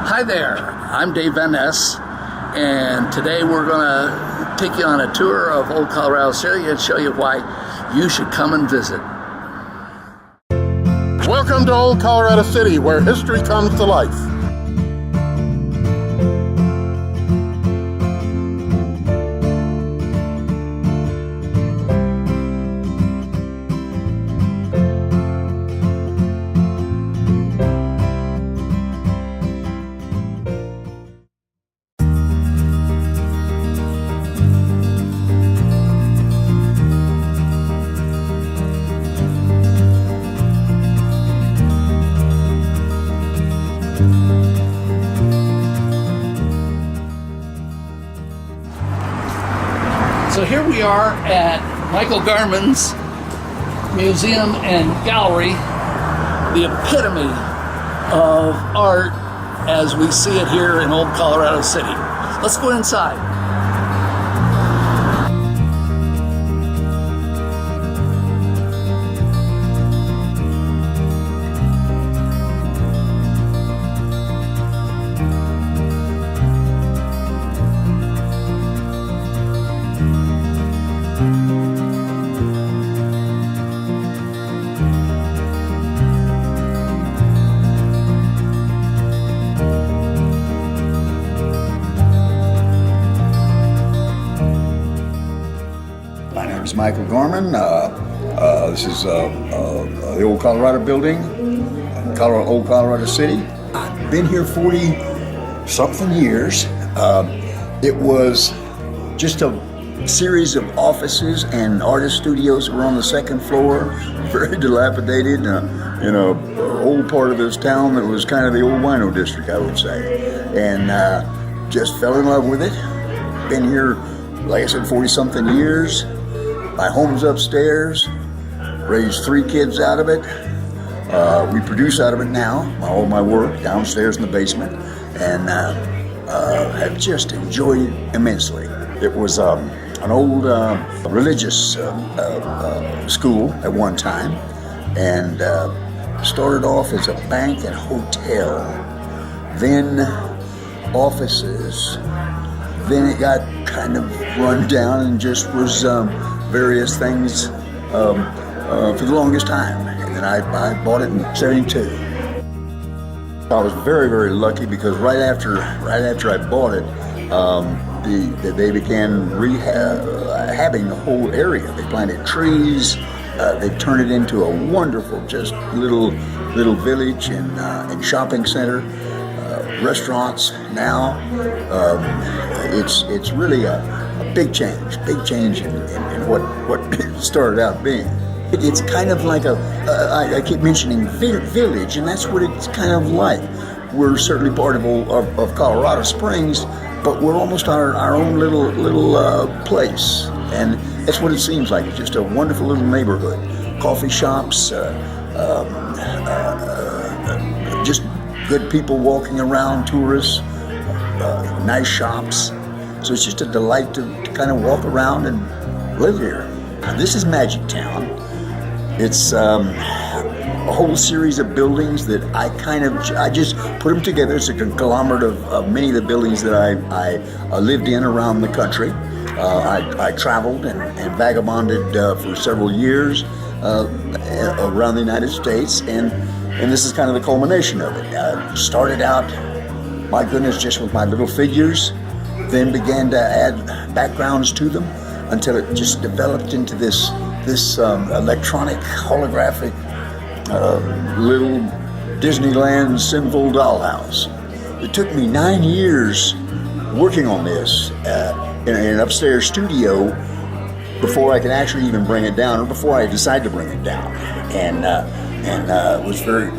Hi there, I'm Dave Van Ness, and today we're going to take you on a tour of Old Colorado City and show you why you should come and visit. Welcome to Old Colorado City, where history comes to life. So here we are at Michael Garman's Museum and Gallery, the epitome of art as we see it here in Old Colorado City. Let's go inside. Michael Garman. This is the Old Colorado building, Old Colorado City. I've been here 40-something years. It was just a series of offices and artist studios were on the second floor, very dilapidated, in a old part of this town that was kind of the old wino district, I would say. And just fell in love with it. Been here, like I said, 40-something years. My home's upstairs, raised 3 kids out of it. We produce out of it now, all my work downstairs in the basement, and have just enjoyed it immensely. It was an old religious school at one time, and started off as a bank and hotel, then offices, then it got kind of run down and just was various things for the longest time, and then I bought it in '72. I was very, very lucky because right after I bought it, they began rehabbing the whole area. They planted trees. They turned it into a wonderful, just little village and shopping center, restaurants. Now it's really a big change in what it started out being. It's kind of like I keep mentioning village, and that's what it's kind of like. We're certainly part of Colorado Springs, but we're almost our own little place, and that's what it seems like. It's just a wonderful little neighborhood. Coffee shops, just good people walking around, tourists, nice shops. So it's just a delight to kind of walk around and live here. This is Magic Town. It's a whole series of buildings that I just put them together. It's a conglomerate of many of the buildings that I lived in around the country. I traveled and vagabonded for several years around the United States, and this is kind of the culmination of it. I started out, my goodness, just with my little figures, then began to add backgrounds to them until it just developed into this electronic, holographic, little Disneyland sinful dollhouse. It took me 9 years working on this in an upstairs studio before I could actually even bring it down, or before I decided to bring it down, and was very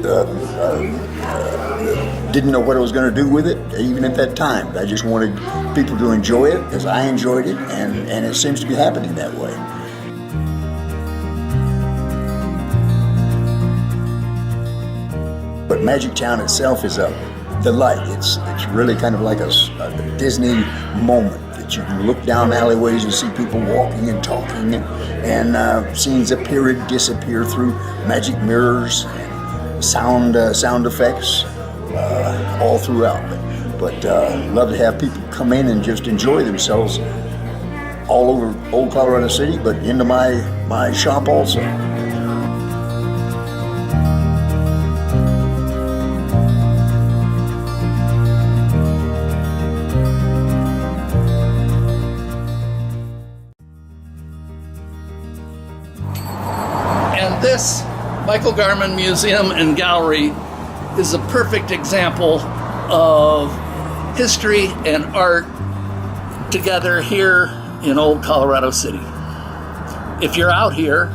didn't know what I was going to do with it, even at that time. I just wanted people to enjoy it as I enjoyed it, and it seems to be happening that way. But Magic Town itself is a delight. It's really kind of like a Disney moment that you can look down alleyways and see people walking and talking, and scenes appear and disappear through magic mirrors and sound effects. all throughout. But love to have people come in and just enjoy themselves all over Old Colorado City, but into my shop also. And this Michael Garman Museum and Gallery is a perfect example of history and art together here in Old Colorado City. If you're out here,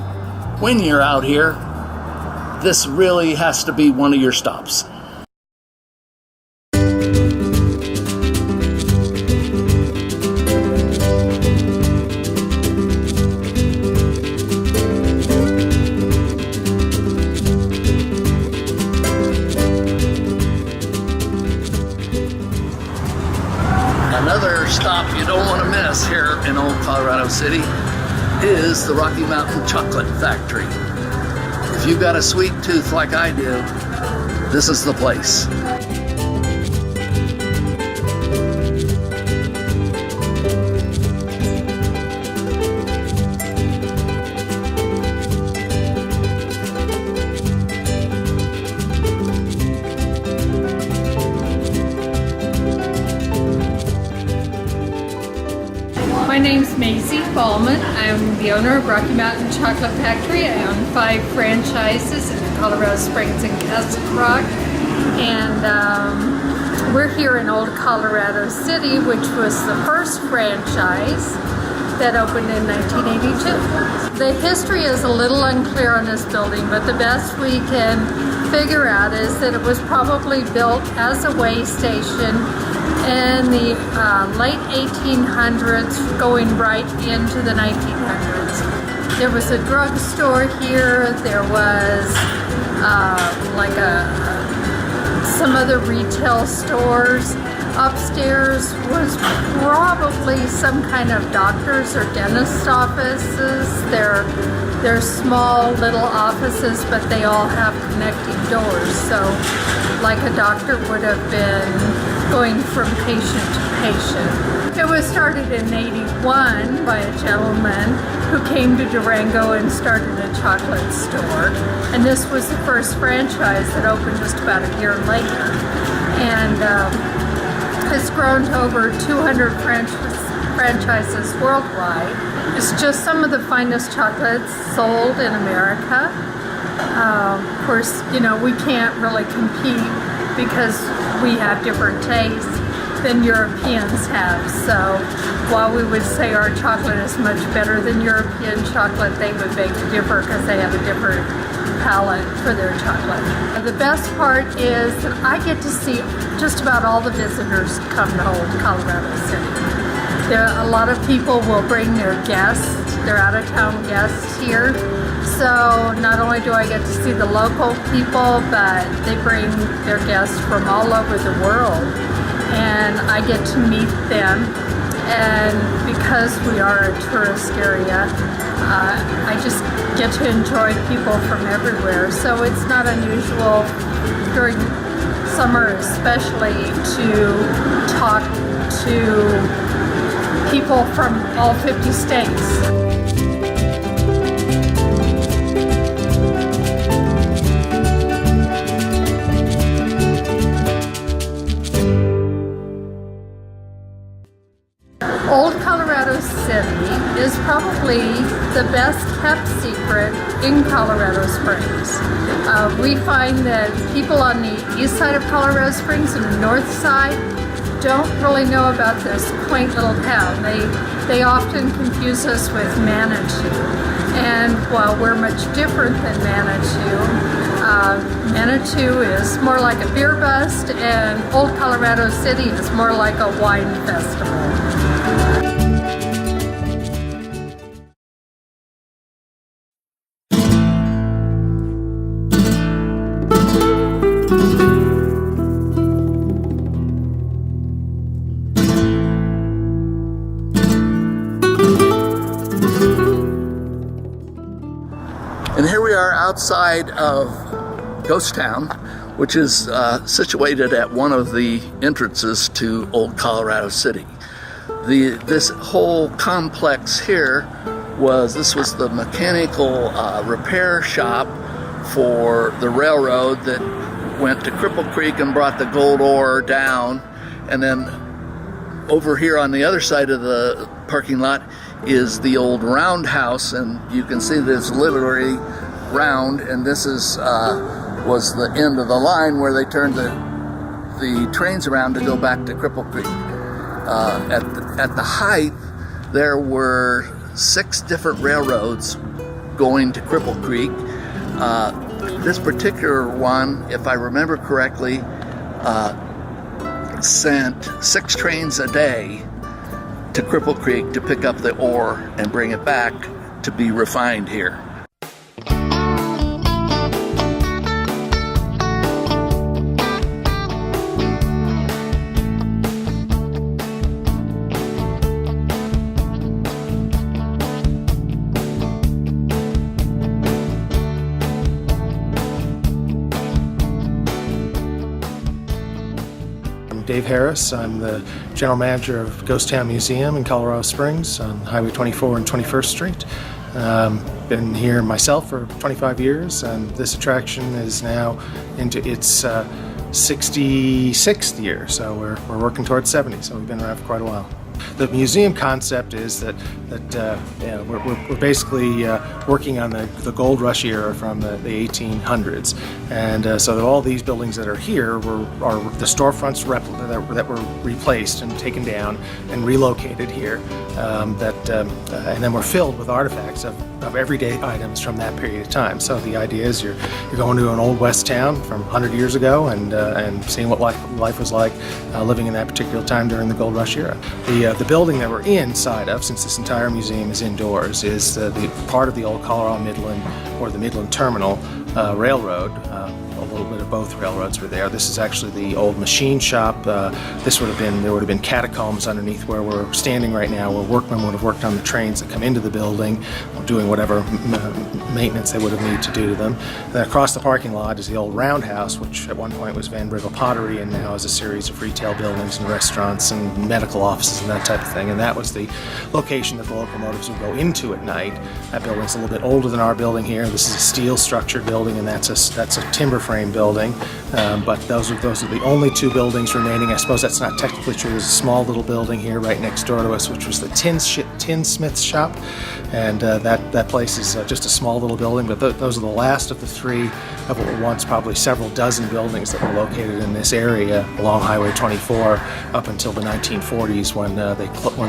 when you're out here, this really has to be one of your stops. Another stop you don't want to miss here in Old Colorado City is the Rocky Mountain Chocolate Factory. If you've got a sweet tooth like I do, this is the place. My name's Maisie Ballman. I'm the owner of Rocky Mountain Chocolate Factory. I own 5 franchises in Colorado Springs and Castle Rock. And we're here in Old Colorado City, which was the first franchise that opened in 1982. The history is a little unclear on this building, but the best we can figure out is that it was probably built as a way station in the late 1800s, going right into the 1900s. There was a drugstore here. There was some other retail stores. Upstairs was probably some kind of doctor's or dentist offices. They're small little offices, but they all have connecting doors. So like a doctor would have been going from patient to patient. It was started in '81 by a gentleman who came to Durango and started a chocolate store. And this was the first franchise that opened just about a year later. And it's grown to over 200 franchises worldwide. It's just some of the finest chocolates sold in America. Of course, you know, we can't really compete because we have different tastes than Europeans have. So while we would say our chocolate is much better than European chocolate, they would beg to differ because they have a different palate for their chocolate. The best part is that I get to see just about all the visitors come to Old Colorado City. A lot of people will bring their guests, their out-of-town guests here. So not only do I get to see the local people, but they bring their guests from all over the world. And I get to meet them. And because we are a tourist area, I just get to enjoy people from everywhere. So it's not unusual during summer especially to talk to people from all 50 states. Old Colorado City is probably the best kept secret in Colorado Springs. We find that people on the east side of Colorado Springs and the north side don't really know about this quaint little town. They often confuse us with Manitou. And while we're much different than Manitou, Manitou is more like a beer bust and Old Colorado City is more like a wine festival. And here we are outside of Ghost Town, which is situated at one of the entrances to Old Colorado City. This whole complex here was the mechanical repair shop for the railroad that went to Cripple Creek and brought the gold ore down. And then over here on the other side of the parking lot is the old roundhouse, and you can see that it's literally round, and this was the end of the line where they turned the trains around to go back to Cripple Creek. At the height, there were 6 different railroads going to Cripple Creek. This particular one, if I remember correctly, sent 6 trains a day to Cripple Creek to pick up the ore and bring it back to be refined here. Dave Harris. I'm the general manager of Ghost Town Museum in Colorado Springs on Highway 24 and 21st Street. Been here myself for 25 years, and this attraction is now into its 66th year, so we're working towards 70, so we've been around for quite a while. The museum concept is that we're basically working on the gold rush era from the 1800s, and so all these buildings that are here are the storefronts that were replaced and taken down and relocated here, and then we're filled with artifacts of everyday items from that period of time. So the idea is you're going to an old west town from 100 years ago and seeing what life was like living in that particular time during the gold rush era. The building that we're inside of, since this entire museum is indoors, is the part of the old Colorado Midland, or the Midland Terminal Railroad. A little bit of both railroads were there. This is actually the old machine shop. There would have been catacombs underneath where we're standing right now, where workmen would have worked on the trains that come into the building, doing whatever maintenance they would have needed to do to them. And then across the parking lot is the old roundhouse, which at one point was Van Briggle Pottery, and now is a series of retail buildings and restaurants and medical offices and that type of thing. And that was the location that the locomotives would go into at night. That building's a little bit older than our building here. This is a steel structured building, and that's a timber frame building, but those are the only 2 buildings remaining. I suppose that's not technically true. There's a small little building here right next door to us, which was the tinsmith shop, and that place is just a small little building, but those are the last of the 3 of what were once probably several dozen buildings that were located in this area along Highway 24 up until the 1940s when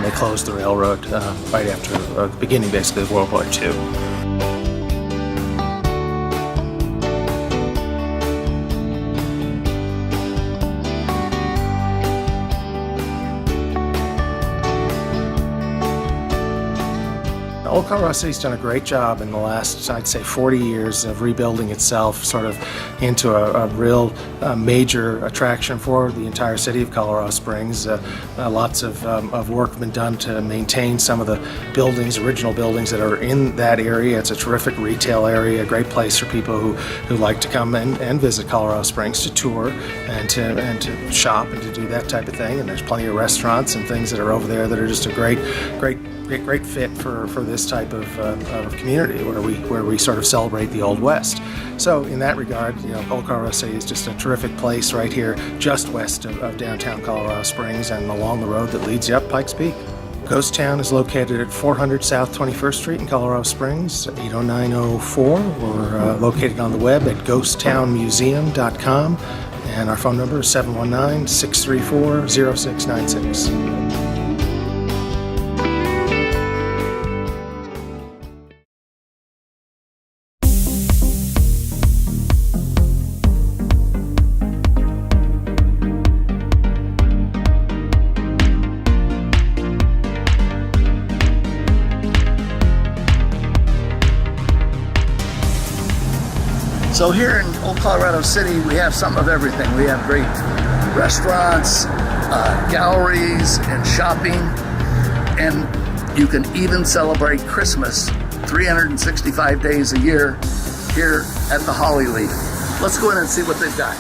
they closed the railroad right after the beginning, basically, of World War II. Old Colorado City's done a great job in the last, I'd say, 40 years of rebuilding itself sort of into a real major attraction for the entire city of Colorado Springs. Lots of work has been done to maintain some of the original buildings that are in that area. It's a terrific retail area, a great place for people who like to come and visit Colorado Springs to tour and to shop and to do that type of thing. And there's plenty of restaurants and things that are over there that are just a great fit for this type of community where we sort of celebrate the Old West. So in that regard, Old Colorado City is just a terrific place right here, just west of downtown Colorado Springs and along the road that leads you up Pikes Peak. Ghost Town is located at 400 South 21st Street in Colorado Springs, 80904. We're located on the web at ghosttownmuseum.com, and our phone number is 719-634-0696. So here in Old Colorado City, we have some of everything. We have great restaurants, galleries, and shopping, and you can even celebrate Christmas 365 days a year here at the Holly Leaf. Let's go in and see what they've got.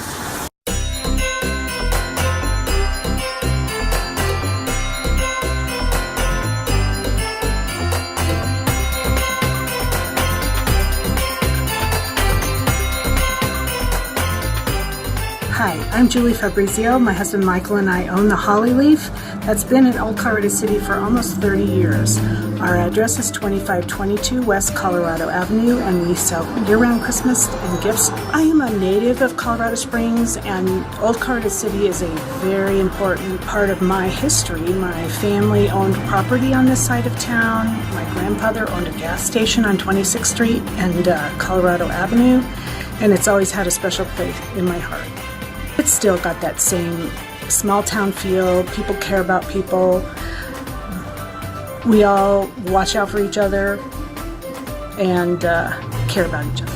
I'm Julie Fabrizio. My husband Michael and I own the Holly Leaf. That's been in Old Colorado City for almost 30 years. Our address is 2522 West Colorado Avenue, and we sell year-round Christmas and gifts. I am a native of Colorado Springs, and Old Colorado City is a very important part of my history. My family owned property on this side of town. My grandfather owned a gas station on 26th Street and Colorado Avenue, and it's always had a special place in my heart. It's still got that same small town feel. People care about people. We all watch out for each other and care about each other.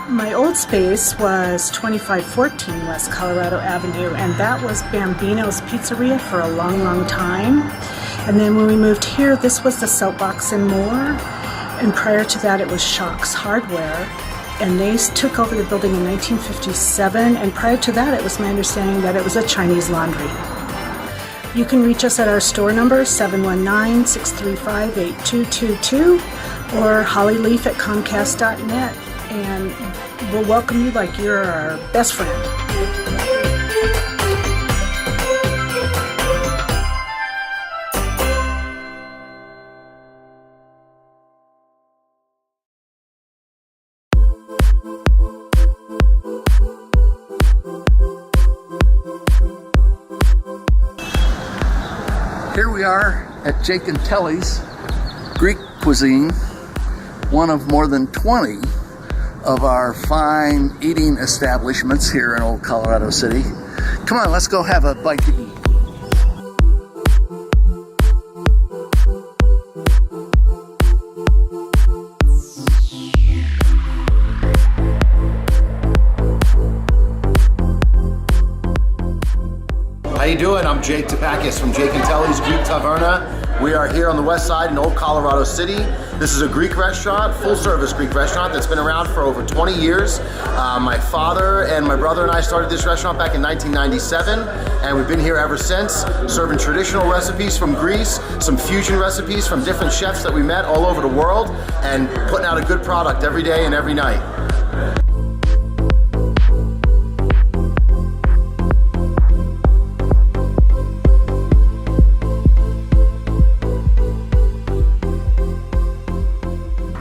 My old space was 2514 West Colorado Avenue, and that was Bambino's Pizzeria for a long, long time. And then when we moved here, this was the Soapbox and More. And prior to that, it was Shock's Hardware. And they took over the building in 1957. And prior to that, it was my understanding that it was a Chinese laundry. You can reach us at our store number, 719-635-8222, or hollyleaf@comcast.net. And we'll welcome you like you're our best friend. Here we are at Jake and Kelley's Greek Cuisine, one of more than 20 of our fine eating establishments here in Old Colorado City. Come on, let's go have a bite to eat. How you doing? I'm Jake Tapakis from Jake and Kelley's Greek Taverna. We are here on the west side in Old Colorado City. This is a Greek restaurant, full-service Greek restaurant that's been around for over 20 years. My father and my brother and I started this restaurant back in 1997, and we've been here ever since, serving traditional recipes from Greece, some fusion recipes from different chefs that we met all over the world, and putting out a good product every day and every night.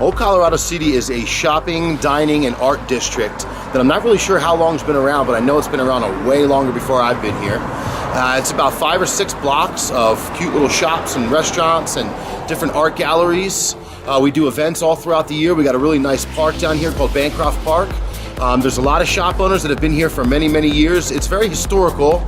Old Colorado City is a shopping, dining, and art district that I'm not really sure how long it's been around, but I know it's been around way longer before I've been here. It's about 5 or 6 blocks of cute little shops and restaurants and different art galleries. We do events all throughout the year. We got a really nice park down here called Bancroft Park. There's a lot of shop owners that have been here for many, many years. It's very historical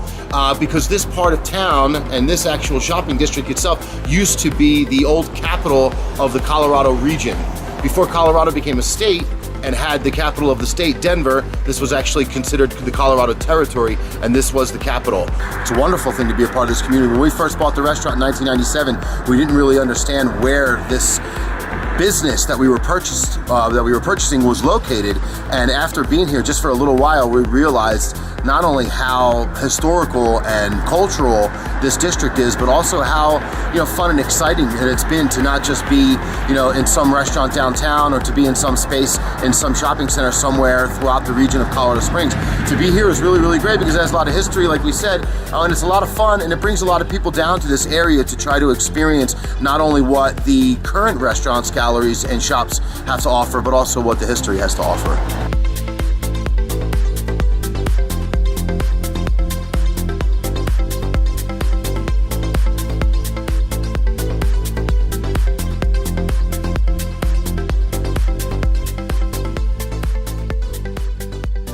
because this part of town and this actual shopping district itself used to be the old capital of the Colorado region. Before Colorado became a state and had the capital of the state, Denver, this was actually considered the Colorado Territory, and this was the capital. It's a wonderful thing to be a part of this community. When we first bought the restaurant in 1997, we didn't really understand where this business that we were purchasing was located, and after being here just for a little while, we realized not only how historical and cultural this district is, but also how fun and exciting it's been to not just be in some restaurant downtown or to be in some space in some shopping center somewhere throughout the region of Colorado Springs. To be here is really, really great because it has a lot of history, like we said, and it's a lot of fun, and it brings a lot of people down to this area to try to experience not only what the current restaurants, galleries, and shops have to offer, but also what the history has to offer.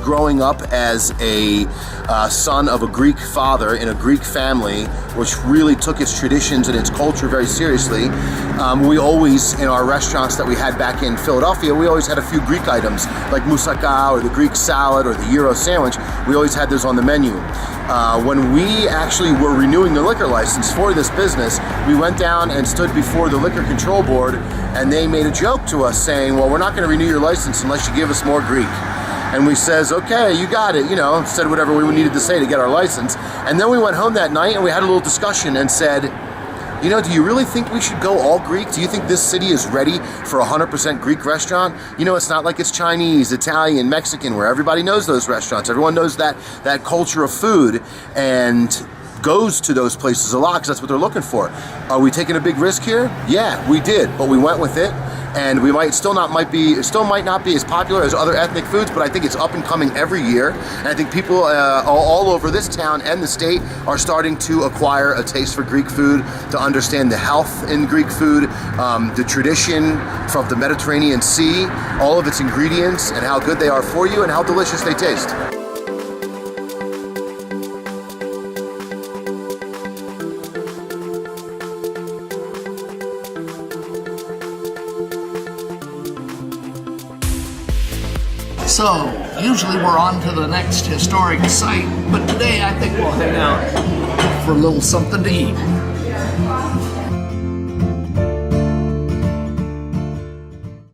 Growing up as a son of a Greek father in a Greek family, which really took its traditions and its culture very seriously, we always, in our restaurants that we had back in Philadelphia, we always had a few Greek items, like moussaka or the Greek salad or the gyro sandwich. We always had those on the menu. When we actually were renewing the liquor license for this business, we went down and stood before the Liquor Control Board, and they made a joke to us saying, well, we're not going to renew your license unless you give us more Greek. And we says, okay, you got it, you know, said whatever we needed to say to get our license. And then we went home that night and we had a little discussion and said, you know, do you really think we should go all Greek? Do you think this city is ready for a 100% Greek restaurant? You know, it's not like it's Chinese, Italian, Mexican, where everybody knows those restaurants. Everyone knows that culture of food and goes to those places a lot because that's what they're looking for. Are we taking a big risk here? Yeah, we did, but we went with it. And we might not be as popular as other ethnic foods, but I think it's up and coming every year. And I think people all over this town and the state are starting to acquire a taste for Greek food, to understand the health in Greek food, the tradition from the Mediterranean Sea, all of its ingredients and how good they are for you and how delicious they taste. So, usually we're on to the next historic site, but today I think we'll hang out for a little something to eat.